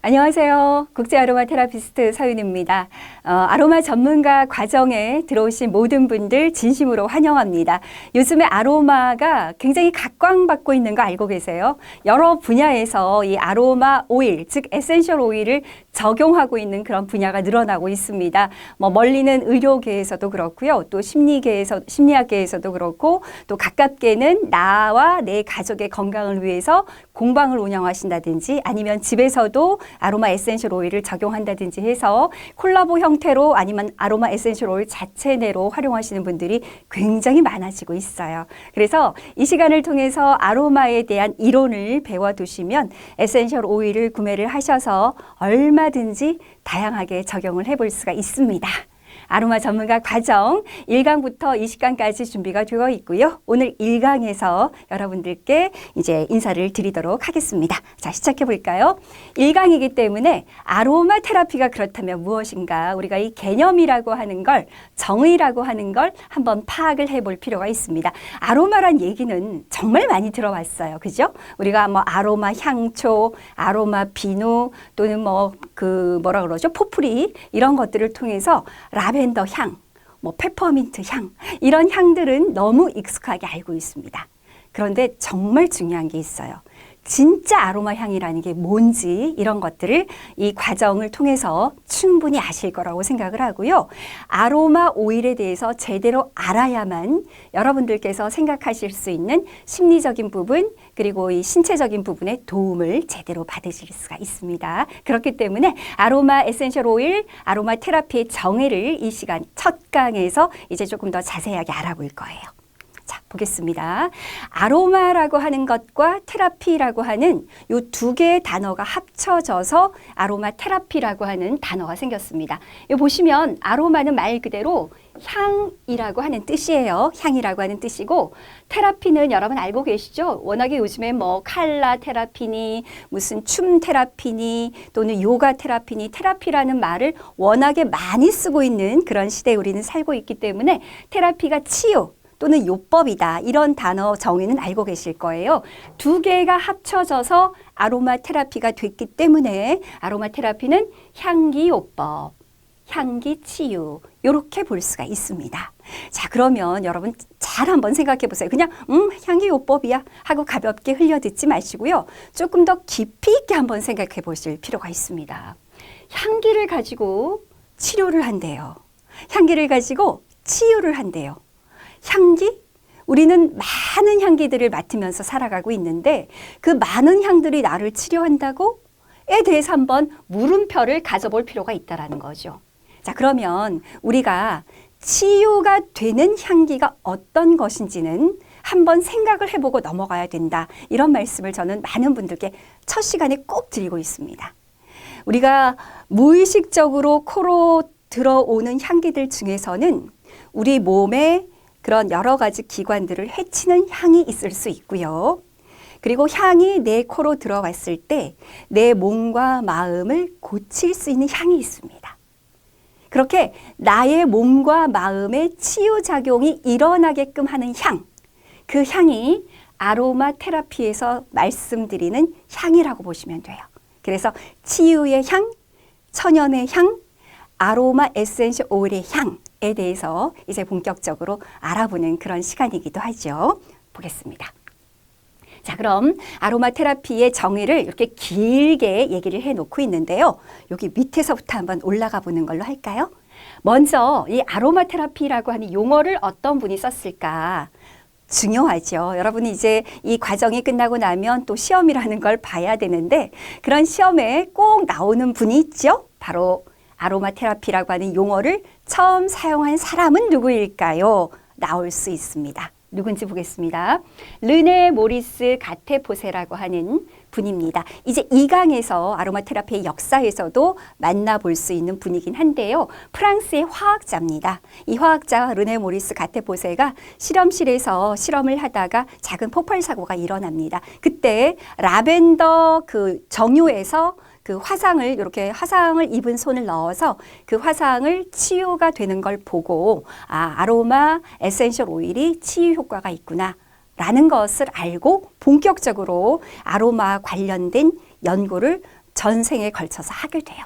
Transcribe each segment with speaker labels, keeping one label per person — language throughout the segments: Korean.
Speaker 1: 안녕하세요. 국제 아로마 테라피스트 서윤입니다. 아로마 전문가 과정에 들어오신 모든 분들 진심으로 환영합니다. 요즘에 아로마가 굉장히 각광받고 있는 거 알고 계세요? 여러 분야에서 이 아로마 오일, 즉 에센셜 오일을 적용하고 있는 그런 분야가 늘어나고 있습니다. 멀리는 의료계에서도 그렇고요. 또 심리학계에서도 그렇고, 또 가깝게는 나와 내 가족의 건강을 위해서 공방을 운영하신다든지 아니면 집에서도 아로마 에센셜 오일을 적용한다든지 해서 콜라보 형태로 아니면 아로마 에센셜 오일 자체 내로 활용하시는 분들이 굉장히 많아지고 있어요. 그래서 이 시간을 통해서 아로마에 대한 이론을 배워두시면 에센셜 오일을 구매를 하셔서 얼마든지 다양하게 적용을 해볼 수가 있습니다. 아로마 전문가 과정 1강부터 20강까지 준비가 되어 있고요. 오늘 1강에서 여러분들께 이제 인사를 드리도록 하겠습니다. 자, 시작해 볼까요? 1강이기 때문에 아로마 테라피가 그렇다면 무엇인가? 우리가 이 개념이라고 하는 걸, 정의라고 하는 걸 한번 파악을 해볼 필요가 있습니다. 아로마란 얘기는 정말 많이 들어봤어요. 그죠? 우리가 아로마 향초, 아로마 비누 또는 뭐라 그러죠? 포프리 이런 것들을 통해서 라벤더 향, 페퍼민트 향 이런 향들은 너무 익숙하게 알고 있습니다. 그런데 정말 중요한 게 있어요. 진짜 아로마 향이라는 게 뭔지 이런 것들을 이 과정을 통해서 충분히 아실 거라고 생각을 하고요. 아로마 오일에 대해서 제대로 알아야만 여러분들께서 생각하실 수 있는 심리적인 부분 그리고 이 신체적인 부분의 도움을 제대로 받으실 수가 있습니다. 그렇기 때문에 아로마 에센셜 오일, 아로마 테라피의 정의를 이 시간 첫 강에서 이제 조금 더 자세하게 알아볼 거예요. 자, 보겠습니다. 아로마라고 하는 것과 테라피라고 하는 이 두 개의 단어가 합쳐져서 아로마 테라피라고 하는 단어가 생겼습니다. 여기 보시면 아로마는 말 그대로 향이라고 하는 뜻이에요. 향이라고 하는 뜻이고 테라피는 여러분 알고 계시죠? 워낙에 요즘에 칼라 테라피니 무슨 춤 테라피니 또는 요가 테라피니 테라피라는 말을 워낙에 많이 쓰고 있는 그런 시대에 우리는 살고 있기 때문에 테라피가 치유 또는 요법이다. 이런 단어 정의는 알고 계실 거예요. 두 개가 합쳐져서 아로마 테라피가 됐기 때문에 아로마 테라피는 향기 요법, 향기 치유 이렇게 볼 수가 있습니다. 자, 그러면 여러분 잘 한번 생각해 보세요. 그냥 향기 요법이야 하고 가볍게 흘려듣지 마시고요. 조금 더 깊이 있게 한번 생각해 보실 필요가 있습니다. 향기를 가지고 치료를 한대요. 향기를 가지고 치유를 한대요. 향기? 우리는 많은 향기들을 맡으면서 살아가고 있는데 그 많은 향들이 나를 치료한다고? 에 대해서 한번 물음표를 가져볼 필요가 있다는 거죠. 자, 그러면 우리가 치유가 되는 향기가 어떤 것인지는 한번 생각을 해보고 넘어가야 된다. 이런 말씀을 저는 많은 분들께 첫 시간에 꼭 드리고 있습니다. 우리가 무의식적으로 코로 들어오는 향기들 중에서는 우리 몸에 그런 여러 가지 기관들을 해치는 향이 있을 수 있고요. 그리고 향이 내 코로 들어왔을 때 내 몸과 마음을 고칠 수 있는 향이 있습니다. 그렇게 나의 몸과 마음의 치유작용이 일어나게끔 하는 향, 그 향이 아로마 테라피에서 말씀드리는 향이라고 보시면 돼요. 그래서 치유의 향, 천연의 향, 아로마 에센셜 오일의 향에 대해서 이제 본격적으로 알아보는 그런 시간이기도 하죠. 보겠습니다. 자, 그럼 아로마 테라피의 정의를 이렇게 길게 얘기를 해놓고 있는데요. 여기 밑에서부터 한번 올라가 보는 걸로 할까요? 먼저 이 아로마 테라피라고 하는 용어를 어떤 분이 썼을까? 중요하죠. 여러분이 이제 이 과정이 끝나고 나면 또 시험이라는 걸 봐야 되는데 그런 시험에 꼭 나오는 분이 있죠. 바로 아로마 테라피라고 하는 용어를 처음 사용한 사람은 누구일까요? 나올 수 있습니다. 누군지 보겠습니다. 르네 모리스 가테포세라고 하는 분입니다. 이제 2강에서 아로마 테라피의 역사에서도 만나볼 수 있는 분이긴 한데요. 프랑스의 화학자입니다. 이 화학자 르네 모리스 가테포세가 실험실에서 실험을 하다가 작은 폭발 사고가 일어납니다. 그때 라벤더 그 정유에서 그 이렇게 화상을 입은 손을 넣어서 그 화상을 치유가 되는 걸 보고 아로마 에센셜 오일이 치유 효과가 있구나 라는 것을 알고 본격적으로 아로마 관련된 연구를 전생에 걸쳐서 하게 돼요.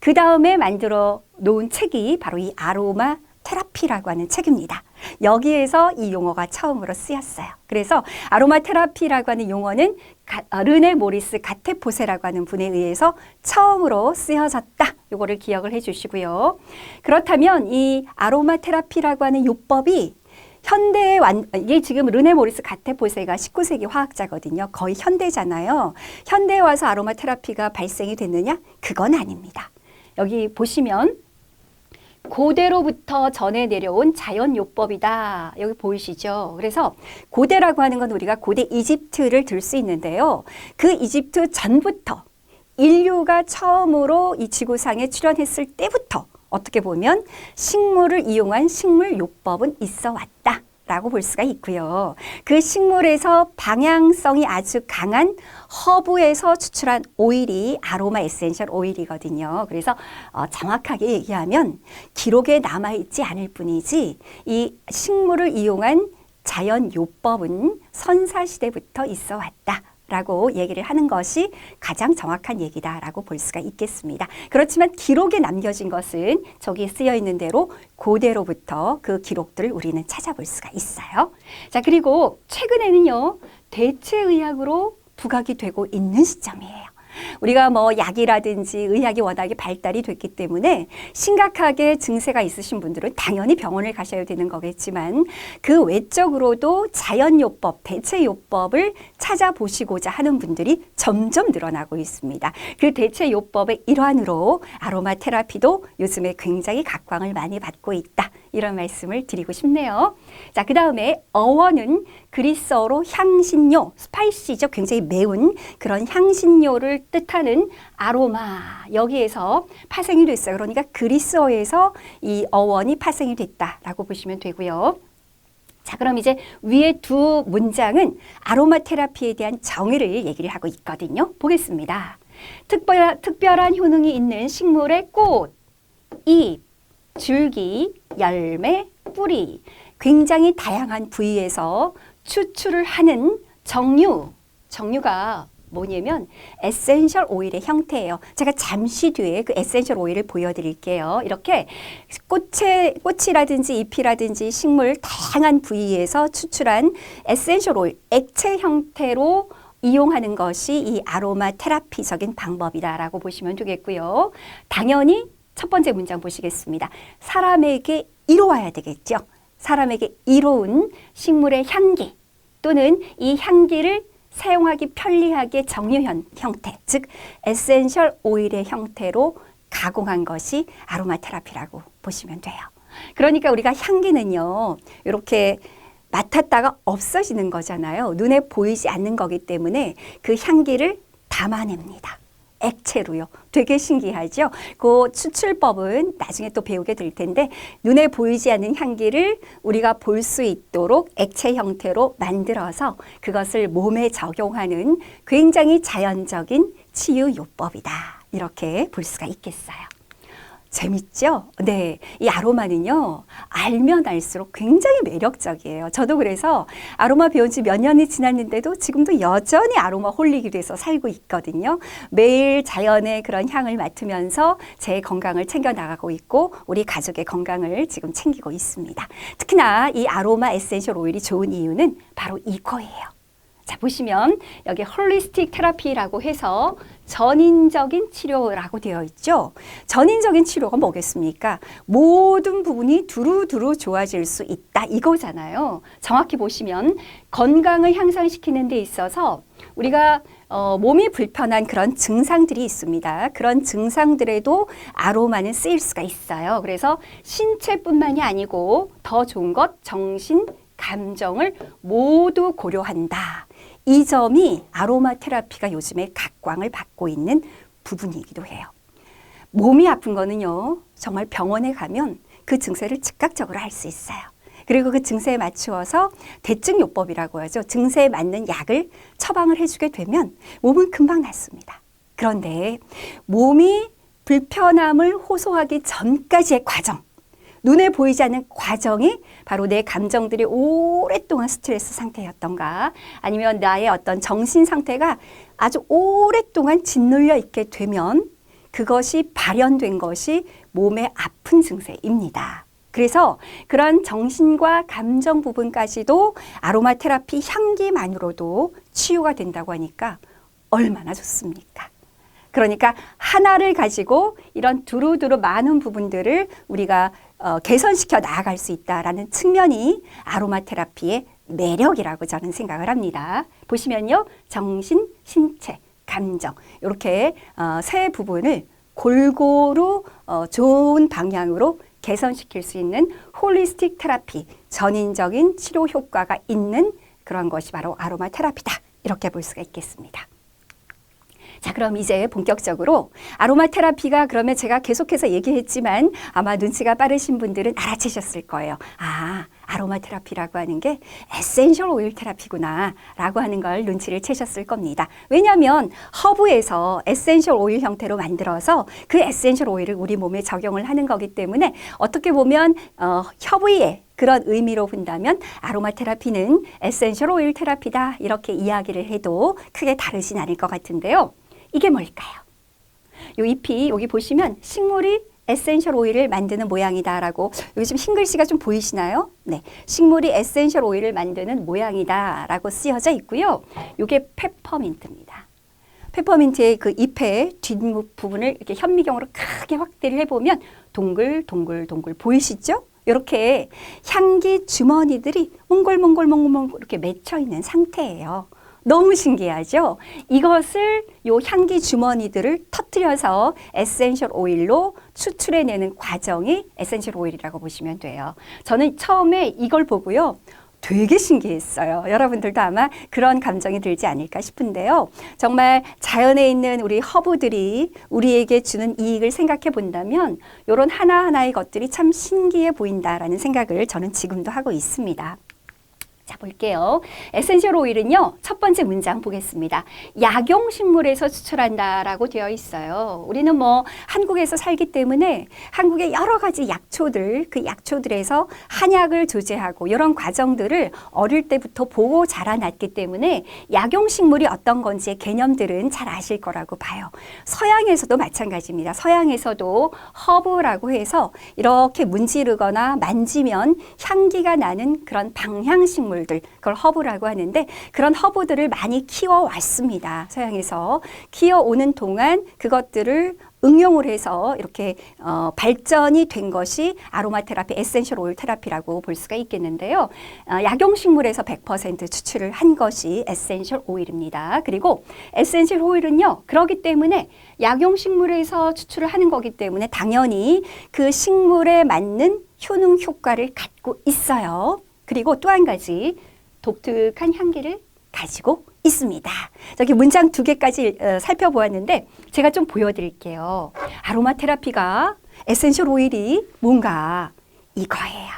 Speaker 1: 그 다음에 만들어 놓은 책이 바로 이 아로마 테라피라고 하는 책입니다. 여기에서 이 용어가 처음으로 쓰였어요. 그래서 아로마 테라피라고 하는 용어는 르네 모리스 가테포세라고 하는 분에 의해서 처음으로 쓰여졌다. 요거를 기억을 해 주시고요. 그렇다면 이 아로마 테라피라고 하는 요법이 현대에 이게 지금 르네 모리스 가테포세가 19세기 화학자거든요. 거의 현대잖아요. 현대에 와서 아로마 테라피가 발생이 됐느냐? 그건 아닙니다. 여기 보시면 고대로부터 전해 내려온 자연요법이다. 여기 보이시죠? 그래서 고대라고 하는 건 우리가 고대 이집트를 들 수 있는데요. 그 이집트 전부터 인류가 처음으로 이 지구상에 출현했을 때부터 어떻게 보면 식물을 이용한 식물요법은 있어 왔다. 라고 볼 수가 있고요. 그 식물에서 방향성이 아주 강한 허브에서 추출한 오일이 아로마 에센셜 오일이거든요. 그래서 정확하게 얘기하면 기록에 남아있지 않을 뿐이지 이 식물을 이용한 자연요법은 선사시대부터 있어 왔다. 라고 얘기를 하는 것이 가장 정확한 얘기다라고 볼 수가 있겠습니다. 그렇지만 기록에 남겨진 것은 저기 쓰여 있는 대로 고대로부터 그 기록들을 우리는 찾아볼 수가 있어요. 자, 그리고 최근에는요, 대체의학으로 부각이 되고 있는 시점이에요. 우리가 뭐 약이라든지 의학이 워낙에 발달이 됐기 때문에 심각하게 증세가 있으신 분들은 당연히 병원을 가셔야 되는 거겠지만 그 외적으로도 자연요법, 대체요법을 찾아보시고자 하는 분들이 점점 늘어나고 있습니다. 그 대체요법의 일환으로 아로마 테라피도 요즘에 굉장히 각광을 많이 받고 있다. 이런 말씀을 드리고 싶네요. 자, 그 다음에 어원은 그리스어로 향신료, 스파이시죠. 굉장히 매운 그런 향신료를 뜻하는 아로마, 여기에서 파생이 됐어요. 그러니까 그리스어에서 이 어원이 파생이 됐다라고 보시면 되고요. 자, 그럼 이제 위에 두 문장은 아로마 테라피에 대한 정의를 얘기를 하고 있거든요. 보겠습니다. 특별한 효능이 있는 식물의 꽃, 잎, 줄기, 열매, 뿌리, 굉장히 다양한 부위에서 추출을 하는 정류가 뭐냐면 에센셜 오일의 형태예요. 제가 잠시 뒤에 그 에센셜 오일을 보여드릴게요. 이렇게 꽃이라든지 잎이라든지 식물 다양한 부위에서 추출한 에센셜 오일, 액체 형태로 이용하는 것이 이 아로마 테라피적인 방법이다라고 보시면 되겠고요. 당연히 첫 번째 문장 보시겠습니다. 사람에게 이로워야 되겠죠. 사람에게 이로운 식물의 향기 또는 이 향기를 사용하기 편리하게 정류 형태, 즉 에센셜 오일의 형태로 가공한 것이 아로마 테라피라고 보시면 돼요. 그러니까 우리가 향기는요, 이렇게 맡았다가 없어지는 거잖아요. 눈에 보이지 않는 거기 때문에 그 향기를 담아냅니다. 액체로요. 되게 신기하죠? 그 추출법은 나중에 또 배우게 될 텐데 눈에 보이지 않는 향기를 우리가 볼 수 있도록 액체 형태로 만들어서 그것을 몸에 적용하는 굉장히 자연적인 치유요법이다. 이렇게 볼 수가 있겠어요. 재밌죠? 네. 이 아로마는요, 알면 알수록 굉장히 매력적이에요. 저도 그래서 아로마 배운 지 몇 년이 지났는데도 지금도 여전히 아로마 홀릭이 돼서 살고 있거든요. 매일 자연의 그런 향을 맡으면서 제 건강을 챙겨 나가고 있고 우리 가족의 건강을 지금 챙기고 있습니다. 특히나 이 아로마 에센셜 오일이 좋은 이유는 바로 이거예요. 자, 보시면 여기 홀리스틱 테라피라고 해서 전인적인 치료라고 되어 있죠. 전인적인 치료가 뭐겠습니까? 모든 부분이 두루두루 좋아질 수 있다 이거잖아요. 정확히 보시면 건강을 향상시키는 데 있어서 우리가 몸이 불편한 그런 증상들이 있습니다. 그런 증상들에도 아로마는 쓰일 수가 있어요. 그래서 신체뿐만이 아니고 더 좋은 것, 정신, 감정을 모두 고려한다. 이 점이 아로마 테라피가 요즘에 각광을 받고 있는 부분이기도 해요. 몸이 아픈 거는요, 정말 병원에 가면 그 증세를 즉각적으로 알 수 있어요. 그리고 그 증세에 맞추어서 대증요법이라고 하죠. 증세에 맞는 약을 처방을 해주게 되면 몸은 금방 낫습니다. 그런데 몸이 불편함을 호소하기 전까지의 과정, 눈에 보이지 않는 과정이 바로 내 감정들이 오랫동안 스트레스 상태였던가 아니면 나의 어떤 정신 상태가 아주 오랫동안 짓눌려 있게 되면 그것이 발현된 것이 몸의 아픈 증세입니다. 그래서 그런 정신과 감정 부분까지도 아로마 테라피 향기만으로도 치유가 된다고 하니까 얼마나 좋습니까? 그러니까 하나를 가지고 이런 두루두루 많은 부분들을 우리가 개선시켜 나아갈 수 있다라는 측면이 아로마 테라피의 매력이라고 저는 생각을 합니다. 보시면요. 정신, 신체, 감정 이렇게 세 부분을 골고루 좋은 방향으로 개선시킬 수 있는 홀리스틱 테라피, 전인적인 치료 효과가 있는 그런 것이 바로 아로마 테라피다. 이렇게 볼 수가 있겠습니다. 자, 그럼 이제 본격적으로 아로마 테라피가 그러면 제가 계속해서 얘기했지만 아마 눈치가 빠르신 분들은 알아채셨을 거예요. 아, 아로마 테라피라고 하는 게 에센셜 오일 테라피구나 라고 하는 걸 눈치를 채셨을 겁니다. 왜냐하면 허브에서 에센셜 오일 형태로 만들어서 그 에센셜 오일을 우리 몸에 적용을 하는 거기 때문에 어떻게 보면 허브의 그런 의미로 본다면 아로마 테라피는 에센셜 오일 테라피다 이렇게 이야기를 해도 크게 다르진 않을 것 같은데요. 이게 뭘까요? 요 잎이 여기 보시면 식물이 에센셜 오일을 만드는 모양이다라고 여기 지금 흰 글씨가 좀 보이시나요? 네, 식물이 에센셜 오일을 만드는 모양이다라고 쓰여져 있고요. 이게 페퍼민트입니다. 페퍼민트의 그 잎의 뒷부분을 이렇게 현미경으로 크게 확대를 해보면 동글동글 보이시죠? 이렇게 향기 주머니들이 몽골몽골 이렇게 맺혀 있는 상태예요. 너무 신기하죠? 이것을 요 향기 주머니들을 터뜨려서 에센셜 오일로 추출해내는 과정이 에센셜 오일이라고 보시면 돼요. 저는 처음에 이걸 보고요. 되게 신기했어요. 여러분들도 아마 그런 감정이 들지 않을까 싶은데요. 정말 자연에 있는 우리 허브들이 우리에게 주는 이익을 생각해 본다면 이런 하나하나의 것들이 참 신기해 보인다라는 생각을 저는 지금도 하고 있습니다. 자, 볼게요. 에센셜 오일은요, 첫 번째 문장 보겠습니다. 약용식물에서 추출한다라고 되어 있어요. 우리는 뭐 한국에서 살기 때문에 한국의 여러 가지 약초들, 그 약초들에서 한약을 조제하고 이런 과정들을 어릴 때부터 보고 자라났기 때문에 약용식물이 어떤 건지의 개념들은 잘 아실 거라고 봐요. 서양에서도 마찬가지입니다. 서양에서도 허브라고 해서 이렇게 문지르거나 만지면 향기가 나는 그런 방향식물 그걸 허브라고 하는데 그런 허브들을 많이 키워왔습니다. 서양에서 키워오는 동안 그것들을 응용을 해서 이렇게 발전이 된 것이 아로마 테라피, 에센셜 오일 테라피라고 볼 수가 있겠는데요. 약용식물에서 100% 추출을 한 것이 에센셜 오일입니다. 그리고 에센셜 오일은요, 그렇기 때문에 약용식물에서 추출을 하는 거기 때문에 당연히 그 식물에 맞는 효능 효과를 갖고 있어요. 그리고 또 한 가지 독특한 향기를 가지고 있습니다. 저기 문장 2개까지 살펴보았는데 제가 좀 보여드릴게요. 아로마 테라피가 에센셜 오일이 뭔가 이거예요.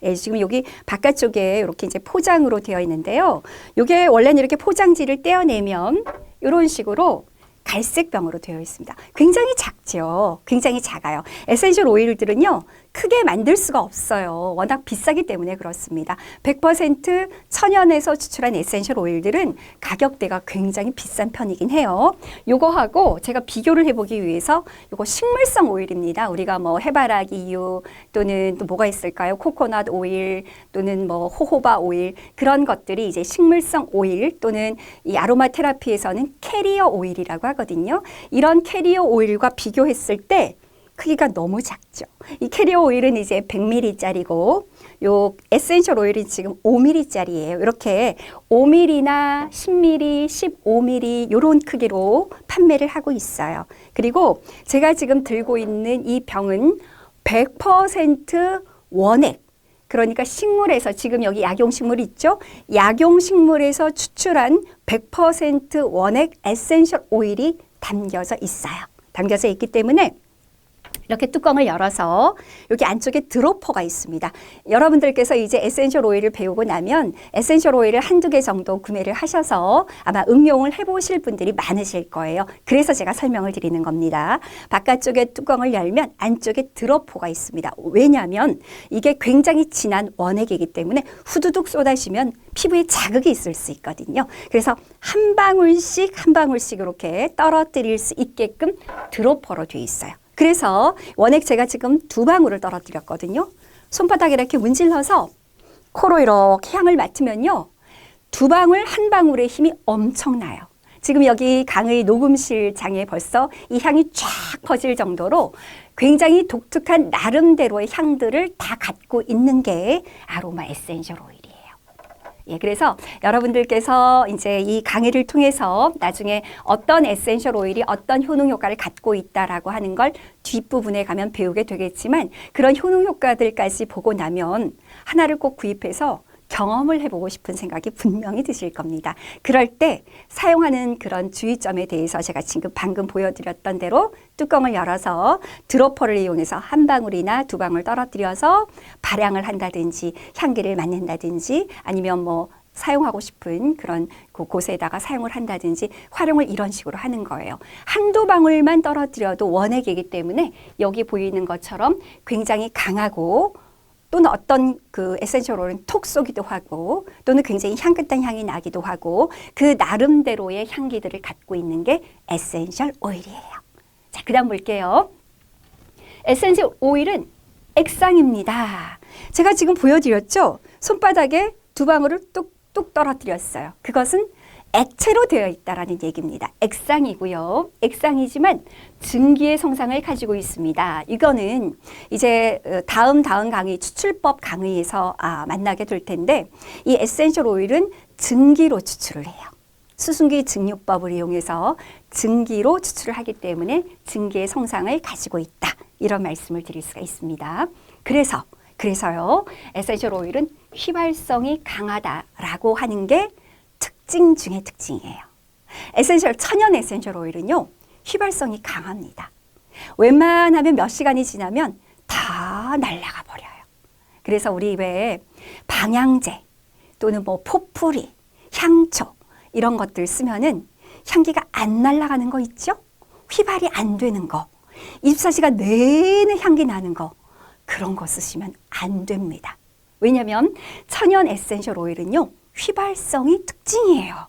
Speaker 1: 예, 지금 여기 바깥쪽에 이렇게 이제 포장으로 되어 있는데요. 이게 원래는 이렇게 포장지를 떼어내면 이런 식으로 갈색 병으로 되어 있습니다. 굉장히 작죠. 굉장히 작아요. 에센셜 오일들은요. 크게 만들 수가 없어요. 워낙 비싸기 때문에 그렇습니다. 100% 천연에서 추출한 에센셜 오일들은 가격대가 굉장히 비싼 편이긴 해요. 요거하고 제가 비교를 해보기 위해서 요거 식물성 오일입니다. 우리가 뭐 해바라기유 또는 또 뭐가 있을까요? 코코넛 오일 또는 뭐 호호바 오일 그런 것들이 이제 식물성 오일 또는 이 아로마 테라피에서는 캐리어 오일이라고 하거든요. 이런 캐리어 오일과 비교했을 때 크기가 너무 작죠. 이 캐리어 오일은 이제 100ml짜리고 요 에센셜 오일은 지금 5ml짜리예요. 이렇게 5ml나 10ml, 15ml 이런 크기로 판매를 하고 있어요. 그리고 제가 지금 들고 있는 이 병은 100% 원액. 그러니까 식물에서 지금 여기 약용식물 있죠? 약용식물에서 추출한 100% 원액 에센셜 오일이 담겨져 있어요. 담겨져 있기 때문에 이렇게 뚜껑을 열어서 여기 안쪽에 드로퍼가 있습니다. 여러분들께서 이제 에센셜 오일을 배우고 나면 에센셜 오일을 한두 개 정도 구매를 하셔서 아마 응용을 해보실 분들이 많으실 거예요. 그래서 제가 설명을 드리는 겁니다. 바깥쪽에 뚜껑을 열면 안쪽에 드로퍼가 있습니다. 왜냐하면 이게 굉장히 진한 원액이기 때문에 후두둑 쏟아지면 피부에 자극이 있을 수 있거든요. 그래서 한 방울씩 한 방울씩 이렇게 떨어뜨릴 수 있게끔 드로퍼로 되어 있어요. 그래서 원액 제가 지금 2방울을 떨어뜨렸거든요. 손바닥에 이렇게 문질러서 코로 이렇게 향을 맡으면요. 2방울, 1방울의 힘이 엄청나요. 지금 여기 강의 녹음실장에 벌써 이 향이 쫙 퍼질 정도로 굉장히 나름대로의 향들을 다 갖고 있는 게 아로마 에센셜 오일이에요. 예, 그래서 여러분들께서 이제 이 강의를 통해서 나중에 어떤 에센셜 오일이 어떤 효능 효과를 갖고 있다라고 하는 걸 뒷부분에 가면 배우게 되겠지만 그런 효능 효과들까지 보고 나면 하나를 꼭 구입해서 경험을 해보고 싶은 생각이 분명히 드실 겁니다. 그럴 때 사용하는 그런 주의점에 대해서 제가 지금 방금 보여드렸던 대로 뚜껑을 열어서 드로퍼를 이용해서 1방울이나 2방울 떨어뜨려서 발향을 한다든지 향기를 맡는다든지 아니면 뭐 사용하고 싶은 그런 곳에다가 사용을 한다든지 활용을 이런 식으로 하는 거예요. 한두 방울만 떨어뜨려도 원액이기 때문에 여기 보이는 것처럼 굉장히 강하고 또는 어떤 그 에센셜 오일은 톡 쏘기도 하고 또는 굉장히 향긋한 향이 나기도 하고 그 나름대로의 향기들을 갖고 있는 게 에센셜 오일이에요. 자, 그 다음 볼게요. 에센셜 오일은 액상입니다. 제가 지금 보여드렸죠? 손바닥에 2방울을 뚝뚝 떨어뜨렸어요. 그것은 액체로 되어 있다라는 얘기입니다. 액상이고요. 액상이지만 증기의 성상을 가지고 있습니다. 이거는 이제 다음 강의 추출법 강의에서 만나게 될 텐데 이 에센셜 오일은 증기로 추출을 해요. 수증기 증류법을 이용해서 증기로 추출을 하기 때문에 증기의 성상을 가지고 있다. 이런 말씀을 드릴 수가 있습니다. 그래서요. 에센셜 오일은 휘발성이 강하다라고 하는 게 특징 중에 특징이에요. 천연 에센셜 오일은요. 휘발성이 강합니다. 웬만하면 몇 시간이 지나면 다 날아가 버려요. 그래서 우리 왜 방향제 또는 뭐 포프리, 향초 이런 것들 쓰면은 향기가 안 날아가는 거 있죠? 휘발이 안 되는 거, 24시간 내내 향기 나는 거 그런 거 쓰시면 안 됩니다. 왜냐하면 천연 에센셜 오일은요. 휘발성이 특징이에요.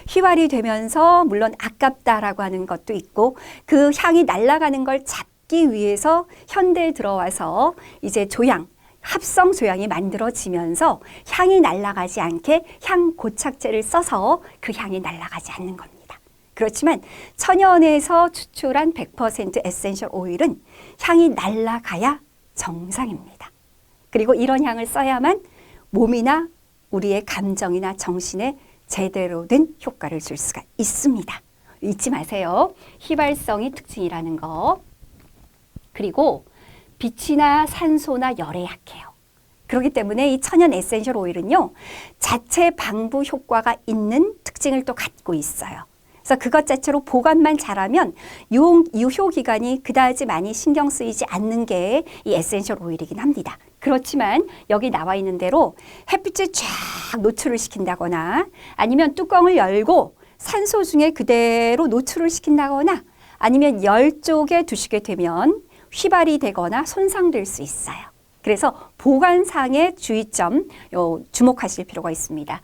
Speaker 1: 휘발이 되면서 물론 아깝다라고 하는 것도 있고 그 향이 날아가는 걸 잡기 위해서 현대에 들어와서 이제 합성 조향이 만들어지면서 향이 날아가지 않게 향 고착제를 써서 그 향이 날아가지 않는 겁니다. 그렇지만 천연에서 추출한 100% 에센셜 오일은 향이 날아가야 정상입니다. 그리고 이런 향을 써야만 몸이나 우리의 감정이나 정신에 제대로 된 효과를 줄 수가 있습니다. 잊지 마세요. 휘발성이 특징이라는 거. 그리고 빛이나 산소나 열에 약해요. 그렇기 때문에 이 천연 에센셜 오일은요. 자체 방부 효과가 있는 특징을 또 갖고 있어요. 그래서 그것 자체로 보관만 잘하면 유효 기간이 그다지 많이 신경 쓰이지 않는 게 이 에센셜 오일이긴 합니다. 그렇지만 여기 나와 있는 대로 햇빛에 쫙 노출을 시킨다거나 아니면 뚜껑을 열고 산소 중에 그대로 노출을 시킨다거나 아니면 열 쪽에 두시게 되면 휘발이 되거나 손상될 수 있어요. 그래서 보관상의 주의점 주목하실 필요가 있습니다.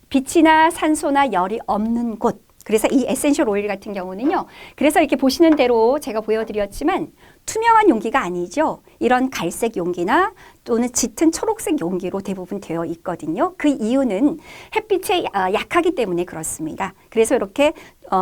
Speaker 1: 빛이나 산소나 열이 없는 곳. 그래서 이 에센셜 오일 같은 경우는요. 그래서 이렇게 보시는 대로 제가 보여드렸지만 투명한 용기가 아니죠. 이런 갈색 용기나 또는 짙은 초록색 용기로 대부분 되어 있거든요. 그 이유는 햇빛에 약하기 때문에 그렇습니다. 그래서 이렇게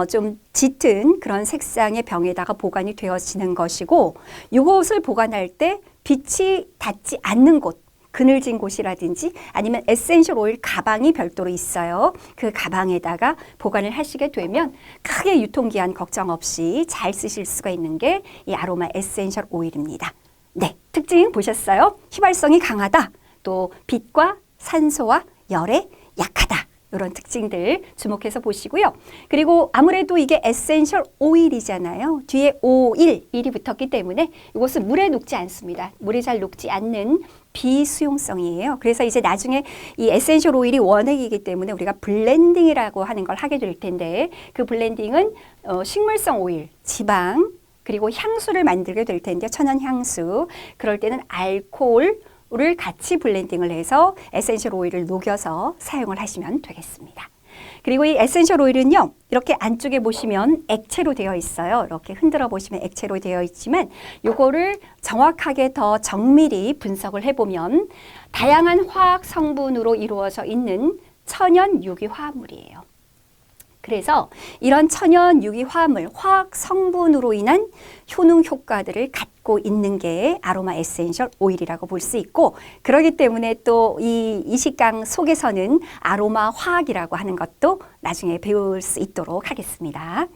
Speaker 1: 좀 짙은 그런 색상의 병에다가 보관이 되어지는 것이고 이것을 보관할 때 빛이 닿지 않는 곳 그늘진 곳이라든지 아니면 에센셜 오일 가방이 별도로 있어요. 그 가방에다가 보관을 하시게 되면 크게 유통기한 걱정 없이 잘 쓰실 수가 있는 게 이 아로마 에센셜 오일입니다. 네, 특징 보셨어요? 휘발성이 강하다. 또 빛과 산소와 열에 약하다. 이런 특징들 주목해서 보시고요. 그리고 아무래도 이게 에센셜 오일이잖아요. 뒤에 오일, 일이 붙었기 때문에 이것은 물에 녹지 않습니다. 물에 잘 녹지 않는 비수용성이에요. 그래서 이제 나중에 이 에센셜 오일이 원액이기 때문에 우리가 블렌딩이라고 하는 걸 하게 될 텐데 그 블렌딩은 식물성 오일, 지방, 그리고 향수를 만들게 될 텐데 천연 향수. 그럴 때는 알코올을 같이 블렌딩을 해서 에센셜 오일을 녹여서 사용을 하시면 되겠습니다. 그리고 이 에센셜 오일은요, 이렇게 안쪽에 보시면 액체로 되어 있어요. 이렇게 흔들어 보시면 액체로 되어 있지만 요거를 정확하게 더 정밀히 분석을 해보면 다양한 화학 성분으로 이루어져 있는 천연 유기 화합물이에요. 그래서 이런 천연 유기 화합물, 화학 성분으로 인한 효능 효과들을 갖고 있는 게 아로마 에센셜 오일이라고 볼 수 있고, 그렇기 때문에 또 이 식강 속에서는 아로마 화학이라고 하는 것도 나중에 배울 수 있도록 하겠습니다.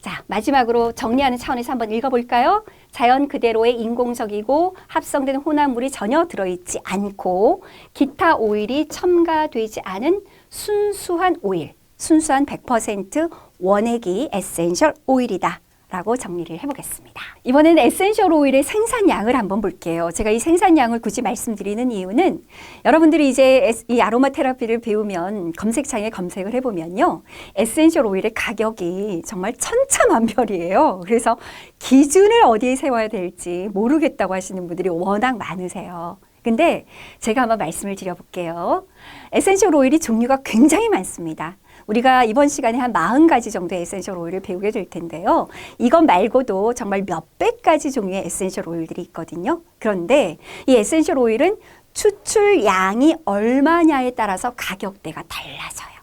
Speaker 1: 자, 마지막으로 정리하는 차원에서 한번 읽어볼까요? 자연 그대로의 인공적이고 합성된 혼합물이 전혀 들어있지 않고 기타 오일이 첨가되지 않은 순수한 오일, 순수한 100% 원액이 에센셜 오일이다 라고 정리를 해보겠습니다. 이번에는 에센셜 오일의 생산량을 한번 볼게요. 제가 이 생산량을 굳이 말씀드리는 이유는 여러분들이 이제 이 아로마 테라피를 배우면 검색창에 검색을 해보면요, 에센셜 오일의 가격이 정말 천차만별이에요. 그래서 기준을 어디에 세워야 될지 모르겠다고 하시는 분들이 워낙 많으세요. 근데 제가 한번 말씀을 드려볼게요. 에센셜 오일이 종류가 굉장히 많습니다. 우리가 이번 시간에 한 40가지 정도의 에센셜 오일을 배우게 될 텐데요. 이것 말고도 정말 몇백 가지 종류의 에센셜 오일들이 있거든요. 그런데 이 에센셜 오일은 추출량이 얼마냐에 따라서 가격대가 달라져요.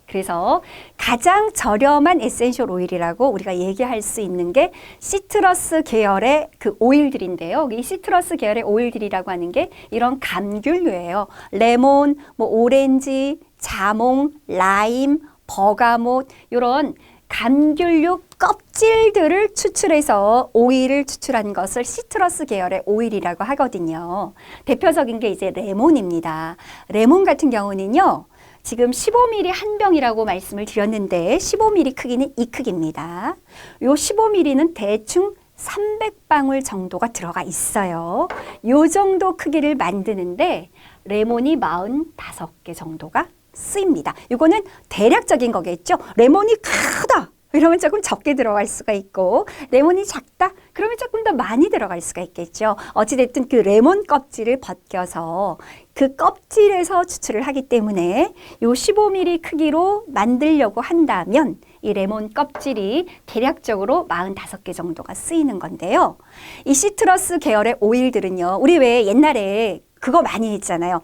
Speaker 1: 그래서 가장 저렴한 에센셜 오일이라고 우리가 얘기할 수 있는 게 시트러스 계열의 그 오일들인데요. 이 시트러스 계열의 오일들이라고 하는 게 이런 감귤류예요. 레몬, 오렌지, 자몽, 라임, 버가못 이런 감귤류 껍질들을 추출해서 오일을 추출한 것을 시트러스 계열의 오일이라고 하거든요. 대표적인 게 이제 레몬입니다. 레몬 같은 경우는요, 지금 15ml 한 병이라고 말씀을 드렸는데 15ml 크기는 이 크기입니다. 요 15ml는 대충 300방울 정도가 들어가 있어요. 요 정도 크기를 만드는데 레몬이 45개 정도가 쓰입니다. 이거는 대략적인 거겠죠. 레몬이 크다 이러면 조금 적게 들어갈 수가 있고, 레몬이 작다 그러면 조금 더 많이 들어갈 수가 있겠죠. 어찌됐든 그 레몬 껍질을 벗겨서 그 껍질에서 추출을 하기 때문에 요 15mm 크기로 만들려고 한다면 이 레몬 껍질이 대략적으로 45개 정도가 쓰이는 건데요. 이 시트러스 계열의 오일들은요, 우리 왜 옛날에 그거 많이 했잖아요.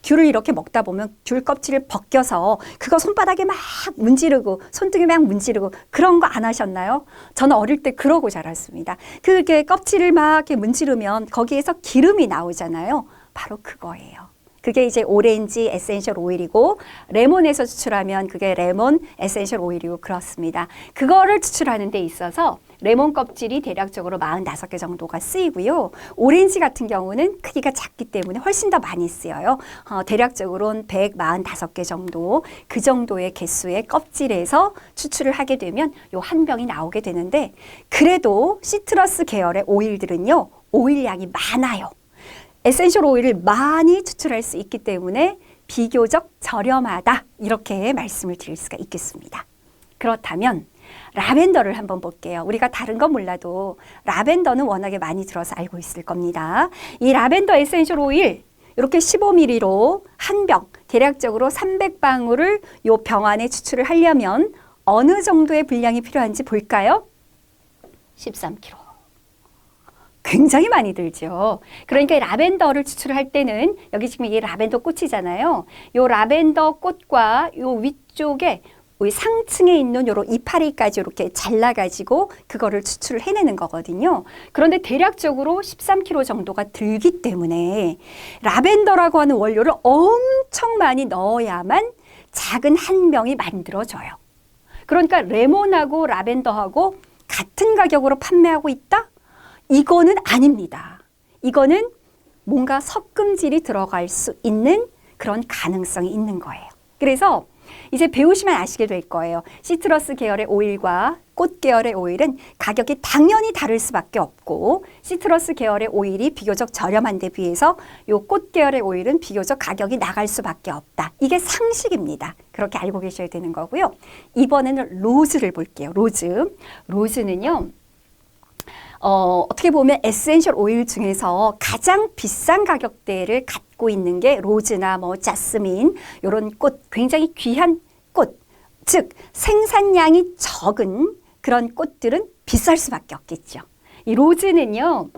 Speaker 1: 귤을 이렇게 먹다 보면 귤 껍질을 벗겨서 그거 손바닥에 막 문지르고 손등에 막 문지르고 그런 거 안 하셨나요? 저는 어릴 때 그러고 자랐습니다. 그게 껍질을 막 이렇게 문지르면 거기에서 기름이 나오잖아요. 바로 그거예요. 그게 이제 오렌지 에센셜 오일이고, 레몬에서 추출하면 그게 레몬 에센셜 오일이고 그렇습니다. 그거를 추출하는 데 있어서 레몬 껍질이 대략적으로 45개 정도가 쓰이고요. 오렌지 같은 경우는 크기가 작기 때문에 훨씬 더 많이 쓰여요. 대략적으로는 145개 정도, 그 정도의 개수의 껍질에서 추출을 하게 되면 요 한 병이 나오게 되는데, 그래도 시트러스 계열의 오일들은요, 오일량이 많아요. 에센셜 오일을 많이 추출할 수 있기 때문에 비교적 저렴하다, 이렇게 말씀을 드릴 수가 있겠습니다. 그렇다면 라벤더를 한번 볼게요. 우리가 다른 건 몰라도 라벤더는 워낙에 많이 들어서 알고 있을 겁니다. 이 라벤더 에센셜 오일 이렇게 15ml로 한 병, 대략적으로 300방울을 요 병 안에 추출을 하려면 어느 정도의 분량이 필요한지 볼까요? 13kg. 굉장히 많이 들죠. 그러니까 이 라벤더를 추출할 때는 여기 지금 이게 라벤더 꽃이잖아요. 요 라벤더 꽃과 요 위쪽에 상층에 있는 요런 이파리까지 이렇게 잘라가지고 그거를 추출을 해내는 거거든요. 그런데 대략적으로 13kg 정도가 들기 때문에 라벤더라고 하는 원료를 엄청 많이 넣어야만 작은 한 병이 만들어져요. 그러니까 레몬하고 라벤더하고 같은 가격으로 판매하고 있다? 이거는 아닙니다. 이거는 뭔가 섞음질이 들어갈 수 있는 그런 가능성이 있는 거예요. 그래서 이제 배우시면 아시게 될 거예요. 시트러스 계열의 오일과 꽃 계열의 오일은 가격이 당연히 다를 수밖에 없고 시트러스 계열의 오일이 비교적 저렴한 데 비해서 요 꽃 계열의 오일은 비교적 가격이 나갈 수밖에 없다. 이게 상식입니다. 그렇게 알고 계셔야 되는 거고요. 이번에는 로즈를 볼게요. 로즈는요. 어떻게 보면 에센셜 오일 중에서 가장 비싼 가격대를 갖고 있는 게 로즈나 뭐 자스민 이런 꽃, 굉장히 귀한 꽃, 즉 생산량이 적은 그런 꽃들은 비쌀 수밖에 없겠죠. 이 로즈는요.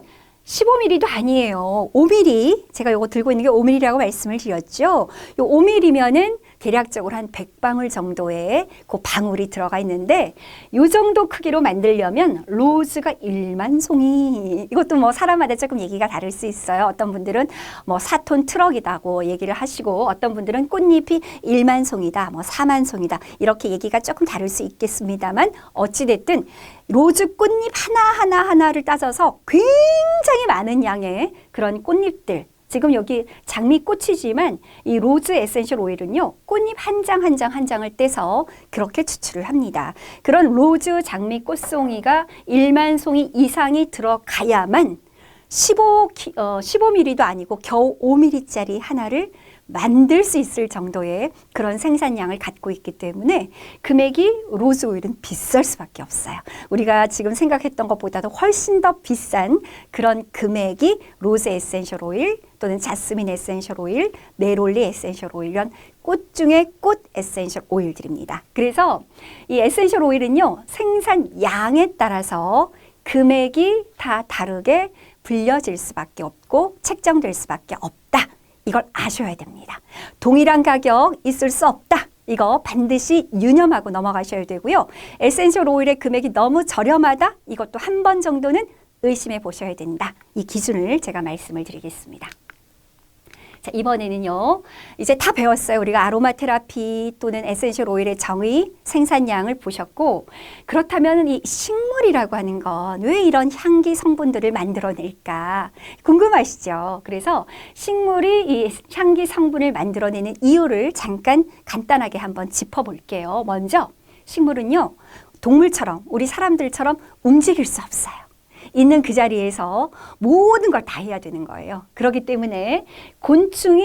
Speaker 1: 15mm도 아니에요. 5mm, 제가 요거 들고 있는 게 5mm라고 말씀을 드렸죠. 요 5mm면은 대략적으로 한 100방울 정도의 그 방울이 들어가 있는데 요 정도 크기로 만들려면 로즈가 1만 송이, 이것도 뭐 사람마다 조금 얘기가 다를 수 있어요. 어떤 분들은 뭐 4톤 트럭이다고 얘기를 하시고 어떤 분들은 꽃잎이 1만 송이다, 뭐 4만 송이다 이렇게 얘기가 조금 다를 수 있겠습니다만 어찌됐든 로즈 꽃잎 하나를 따져서 굉장히 많은 양의 그런 꽃잎들, 지금 여기 장미꽃이지만 이 로즈 에센셜 오일은요, 꽃잎 한 장을 떼서 그렇게 추출을 합니다. 그런 로즈 장미 꽃송이가 1만 송이 이상이 들어가야만 15mm도 아니고 겨우 5mm짜리 하나를 만들 수 있을 정도의 그런 생산량을 갖고 있기 때문에 금액이 로즈 오일은 비쌀 수밖에 없어요. 우리가 지금 생각했던 것보다도 훨씬 더 비싼 그런 금액이 로즈 에센셜 오일 또는 자스민 에센셜 오일, 네롤리 에센셜 오일 이런 꽃 중에 꽃 에센셜 오일들입니다. 그래서 이 에센셜 오일은요, 생산량에 따라서 금액이 다 다르게 불려질 수밖에 없고 책정될 수밖에 없다. 이걸 아셔야 됩니다. 동일한 가격 있을 수 없다. 이거 반드시 유념하고 넘어가셔야 되고요. 에센셜 오일의 금액이 너무 저렴하다. 이것도 한 번 정도는 의심해 보셔야 된다. 이 기준을 제가 말씀을 드리겠습니다. 자, 이번에는요. 이제 다 배웠어요. 우리가 아로마 테라피 또는 에센셜 오일의 정의, 생산량을 보셨고 그렇다면 이 식물이라고 하는 건 왜 이런 향기 성분들을 만들어낼까 궁금하시죠? 그래서 식물이 이 향기 성분을 만들어내는 이유를 잠깐 간단하게 한번 짚어볼게요. 먼저 식물은요. 동물처럼 우리 사람들처럼 움직일 수 없어요. 있는 그 자리에서 모든 걸 다 해야 되는 거예요. 그렇기 때문에 곤충이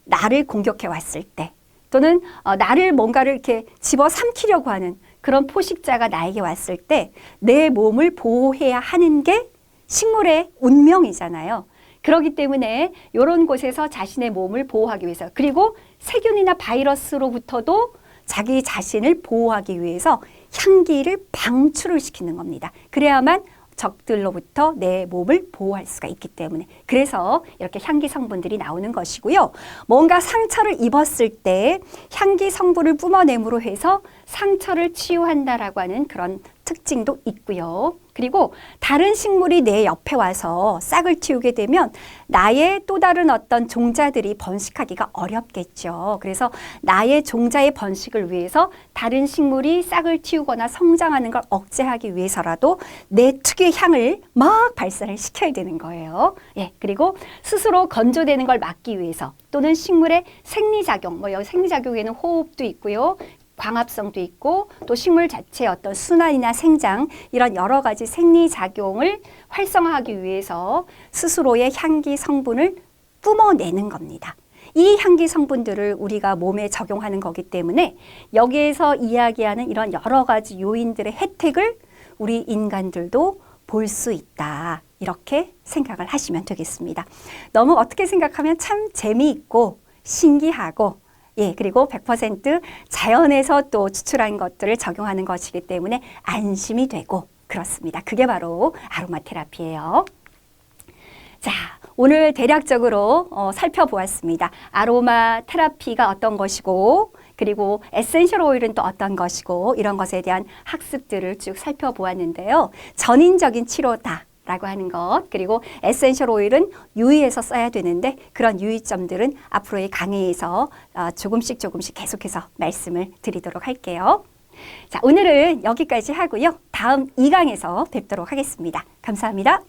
Speaker 1: 나를 공격해 왔을 때 또는 나를 뭔가를 이렇게 집어삼키려고 하는 그런 포식자가 나에게 왔을 때 내 몸을 보호해야 하는 게 식물의 운명이잖아요. 그렇기 때문에 이런 곳에서 자신의 몸을 보호하기 위해서 그리고 세균이나 바이러스로부터도 자기 자신을 보호하기 위해서 향기를 방출을 시키는 겁니다. 그래야만 적들로부터 내 몸을 보호할 수가 있기 때문에 그래서 이렇게 향기 성분들이 나오는 것이고요. 뭔가 상처를 입었을 때 향기 성분을 뿜어냄으로 해서 상처를 치유한다라고 하는 그런 특징도 있고요. 그리고 다른 식물이 내 옆에 와서 싹을 틔우게 되면 나의 또 다른 어떤 종자들이 번식하기가 어렵겠죠. 그래서 나의 종자의 번식을 위해서 다른 식물이 싹을 틔우거나 성장하는 걸 억제하기 위해서라도 내 특유의 향을 막 발산을 시켜야 되는 거예요. 예, 그리고 스스로 건조되는 걸 막기 위해서 또는 식물의 생리작용, 뭐 여기 생리작용에는 호흡도 있고요. 광합성도 있고 또 식물 자체의 어떤 순환이나 생장 이런 여러 가지 생리작용을 활성화하기 위해서 스스로의 향기 성분을 뿜어내는 겁니다. 이 향기 성분들을 우리가 몸에 적용하는 거기 때문에 여기에서 이야기하는 이런 여러 가지 요인들의 혜택을 우리 인간들도 볼 수 있다. 이렇게 생각을 하시면 되겠습니다. 너무 어떻게 생각하면 참 재미있고 신기하고 예, 그리고 100% 자연에서 또 추출한 것들을 적용하는 것이기 때문에 안심이 되고 그렇습니다. 그게 바로 아로마 테라피예요. 자, 오늘 대략적으로 살펴보았습니다. 아로마 테라피가 어떤 것이고 그리고 에센셜 오일은 또 어떤 것이고 이런 것에 대한 학습들을 쭉 살펴보았는데요. 전인적인 치료다. 라고 하는 것 그리고 에센셜 오일은 유의해서 써야 되는데 그런 유의점들은 앞으로의 강의에서 조금씩 계속해서 말씀을 드리도록 할게요. 자, 오늘은 여기까지 하고요. 다음 2강에서 뵙도록 하겠습니다. 감사합니다.